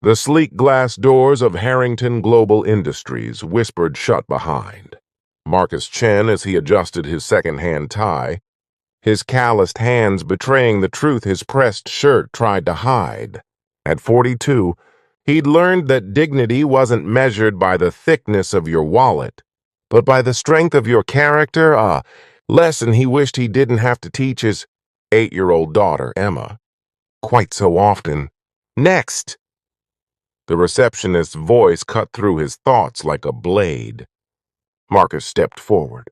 The sleek glass doors of Harrington Global Industries whispered shut behind. Marcus Chen, as he adjusted his second-hand tie, his calloused hands betraying the truth his pressed shirt tried to hide. At 42, he'd learned that dignity wasn't measured by the thickness of your wallet, but by the strength of your character, a lesson he wished he didn't have to teach his 8-year-old daughter, Emma, quite so often. Next! The receptionist's voice cut through his thoughts like a blade. Marcus stepped forward,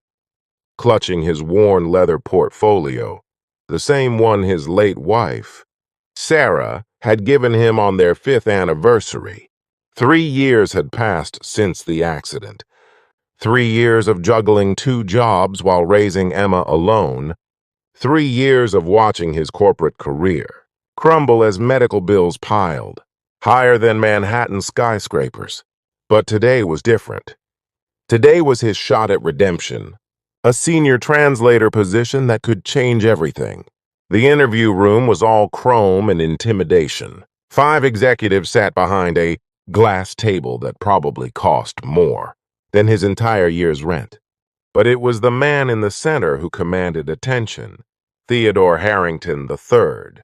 clutching his worn leather portfolio, the same one his late wife, Sarah, had given him on their 5th anniversary. 3 years had passed since the accident. 3 years of juggling 2 jobs while raising Emma alone. 3 years of watching his corporate career crumble as medical bills piled, higher than Manhattan skyscrapers. But today was different. Today was his shot at redemption, a senior translator position that could change everything. The interview room was all chrome and intimidation. 5 executives sat behind a glass table that probably cost more than his entire year's rent. But it was the man in the center who commanded attention, Theodore Harrington III,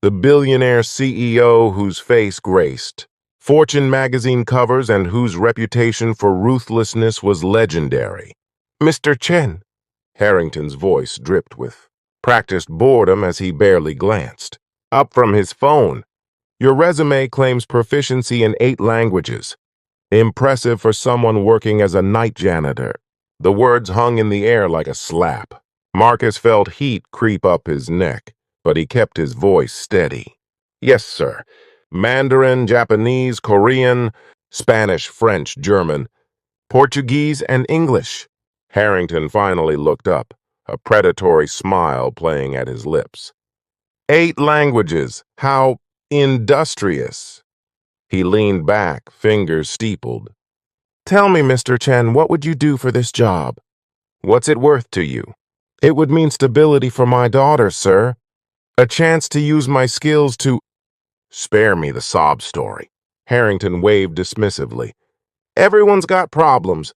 the billionaire CEO whose face graced Fortune magazine covers and whose reputation for ruthlessness was legendary. "Mr. Chen," Harrington's voice dripped with practiced boredom as he barely glanced up from his phone. "Your resume claims proficiency in 8 languages. Impressive for someone working as a night janitor." The words hung in the air like a slap. Marcus felt heat creep up his neck, but he kept his voice steady. "Yes, sir. Mandarin, Japanese, Korean, Spanish, French, German, Portuguese, and English." Harrington finally looked up, a predatory smile playing at his lips. 8 languages. How industrious. He leaned back, fingers steepled. "Tell me, Mr. Chen, what would you do for this job? What's it worth to you?" "It would mean stability for my daughter, sir. A chance to use my skills to—" "Spare me the sob story." Harrington waved dismissively. "Everyone's got problems.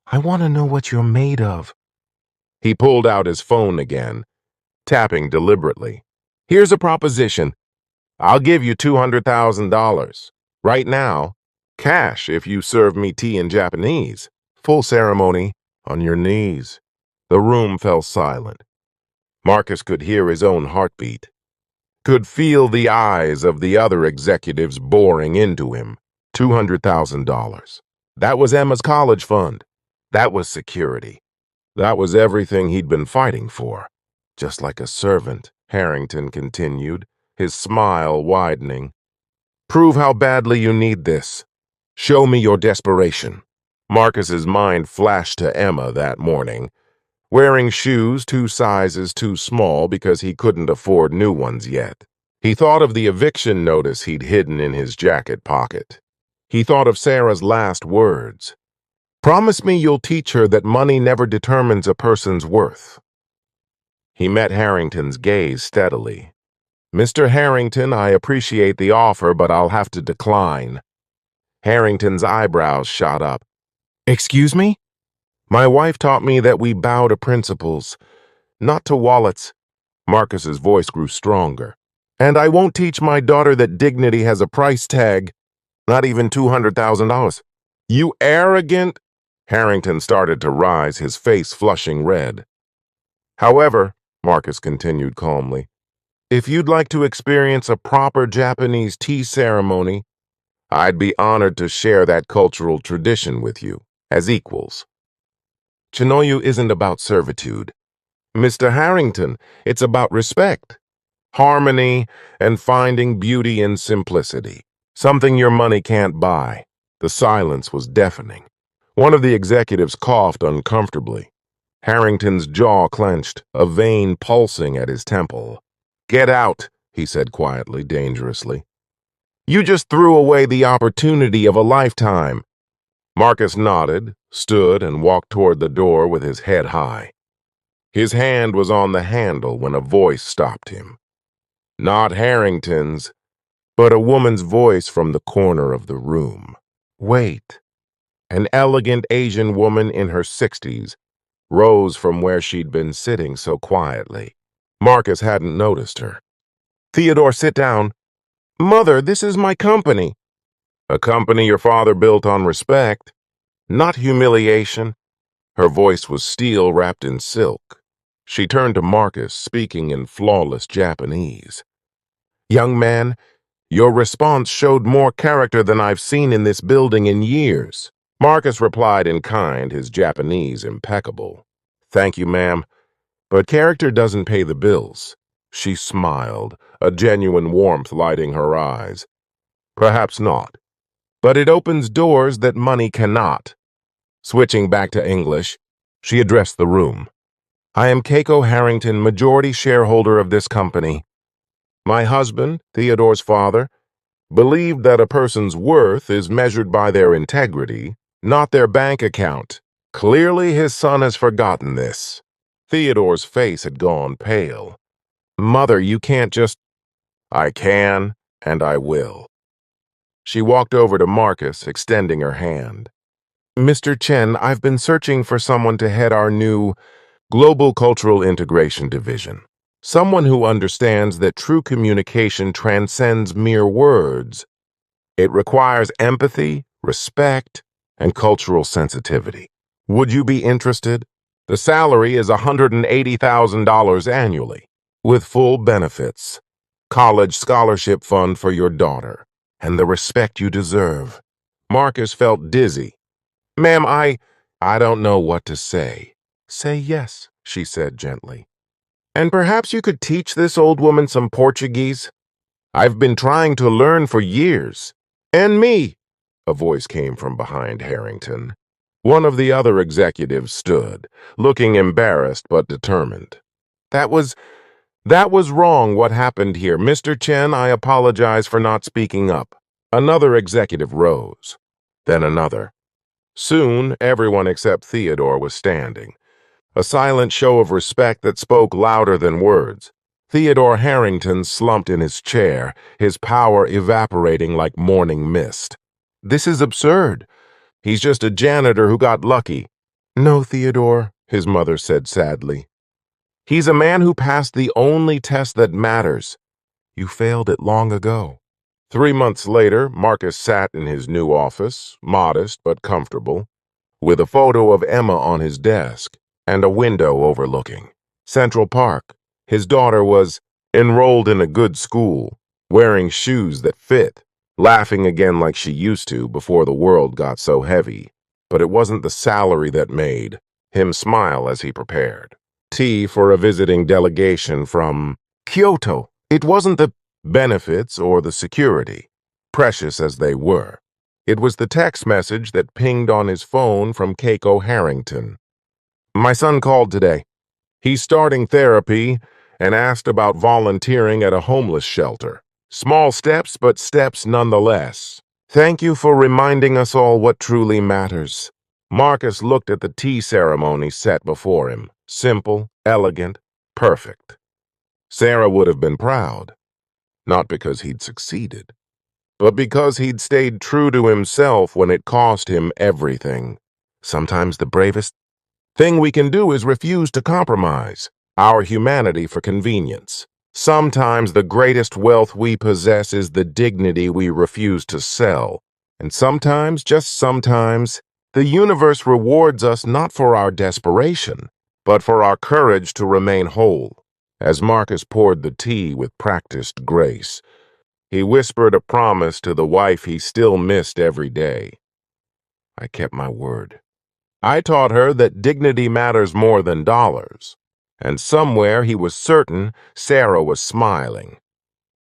I want to know what you're made of." He pulled out his phone again, tapping deliberately. "Here's a proposition. I'll give you $200,000. Right now. Cash if you serve me tea in Japanese. Full ceremony, on your knees." The room fell silent. Marcus could hear his own heartbeat, could feel the eyes of the other executives boring into him. $200,000. That was Emma's college fund. That was security. That was everything he'd been fighting for. "Just like a servant," Harrington continued, his smile widening. "Prove how badly you need this. Show me your desperation." Marcus's mind flashed to Emma that morning, wearing shoes 2 sizes too small because he couldn't afford new ones yet. He thought of the eviction notice he'd hidden in his jacket pocket. He thought of Sarah's last words. "Promise me you'll teach her that money never determines a person's worth." He met Harrington's gaze steadily. "Mr. Harrington, I appreciate the offer, but I'll have to decline." Harrington's eyebrows shot up. "Excuse me?" "My wife taught me that we bow to principles, not to wallets." Marcus's voice grew stronger. "And I won't teach my daughter that dignity has a price tag, not even $200,000. "You arrogant—" Harrington started to rise, his face flushing red. "However," Marcus continued calmly, "if you'd like to experience a proper Japanese tea ceremony, I'd be honored to share that cultural tradition with you, as equals. Chinoyu isn't about servitude. Mr. Harrington, it's about respect, harmony, and finding beauty in simplicity, something your money can't buy." The silence was deafening. One of the executives coughed uncomfortably. Harrington's jaw clenched, a vein pulsing at his temple. "Get out," he said quietly, dangerously. "You just threw away the opportunity of a lifetime." Marcus nodded, stood, and walked toward the door with his head high. His hand was on the handle when a voice stopped him. Not Harrington's, but a woman's voice from the corner of the room. Wait. An elegant Asian woman in her 60s rose from where she'd been sitting so quietly. Marcus hadn't noticed her. Theodore, sit down. Mother, this is my company. A company your father built on respect, not humiliation. Her voice was steel wrapped in silk. She turned to Marcus, speaking in flawless Japanese. Young man, your response showed more character than I've seen in this building in years. Marcus replied in kind, his Japanese impeccable. Thank you, ma'am, but character doesn't pay the bills. She smiled, a genuine warmth lighting her eyes. Perhaps not, but it opens doors that money cannot. Switching back to English, she addressed the room. I am Keiko Harrington, majority shareholder of this company. My husband, Theodore's father, believed that a person's worth is measured by their integrity, not their bank account. Clearly, his son has forgotten this. Theodore's face had gone pale. Mother, you can't just... I can, and I will. She walked over to Marcus, extending her hand. Mr. Chen, I've been searching for someone to head our new Global Cultural Integration Division. Someone who understands that true communication transcends mere words. It requires empathy, respect, and cultural sensitivity. Would you be interested? The salary is $180,000 annually, with full benefits, college scholarship fund for your daughter, and the respect you deserve. Marcus felt dizzy. Ma'am, I don't know what to say. Say yes, she said gently. And perhaps you could teach this old woman some Portuguese? I've been trying to learn for years. And me, a voice came from behind Harrington. One of the other executives stood, looking embarrassed but determined. That was wrong what happened here. Mr. Chen, I apologize for not speaking up. Another executive rose. Then another. Soon, everyone except Theodore was standing. A silent show of respect that spoke louder than words. Theodore Harrington slumped in his chair, his power evaporating like morning mist. This is absurd. He's just a janitor who got lucky. No, Theodore, his mother said sadly. He's a man who passed the only test that matters. You failed it long ago. 3 months later, Marcus sat in his new office, modest but comfortable, with a photo of Emma on his desk and a window overlooking Central Park. His daughter was enrolled in a good school, wearing shoes that fit, laughing again like she used to before the world got so heavy. But it wasn't the salary that made him smile as he prepared tea for a visiting delegation from Kyoto. It wasn't the benefits or the security, precious as they were. It was the text message that pinged on his phone from Keiko Harrington. My son called today. He's starting therapy and asked about volunteering at a homeless shelter. Small steps, but steps nonetheless. Thank you for reminding us all what truly matters. Marcus looked at the tea ceremony set before him. Simple, elegant, perfect. Sarah would have been proud, not because he'd succeeded, but because he'd stayed true to himself when it cost him everything. Sometimes the bravest thing we can do is refuse to compromise our humanity for convenience. Sometimes the greatest wealth we possess is the dignity we refuse to sell. And sometimes, just sometimes, the universe rewards us not for our desperation, but for our courage to remain whole. As Marcus poured the tea with practiced grace, he whispered a promise to the wife he still missed every day. I kept my word. I taught her that dignity matters more than dollars. And somewhere he was certain Sarah was smiling.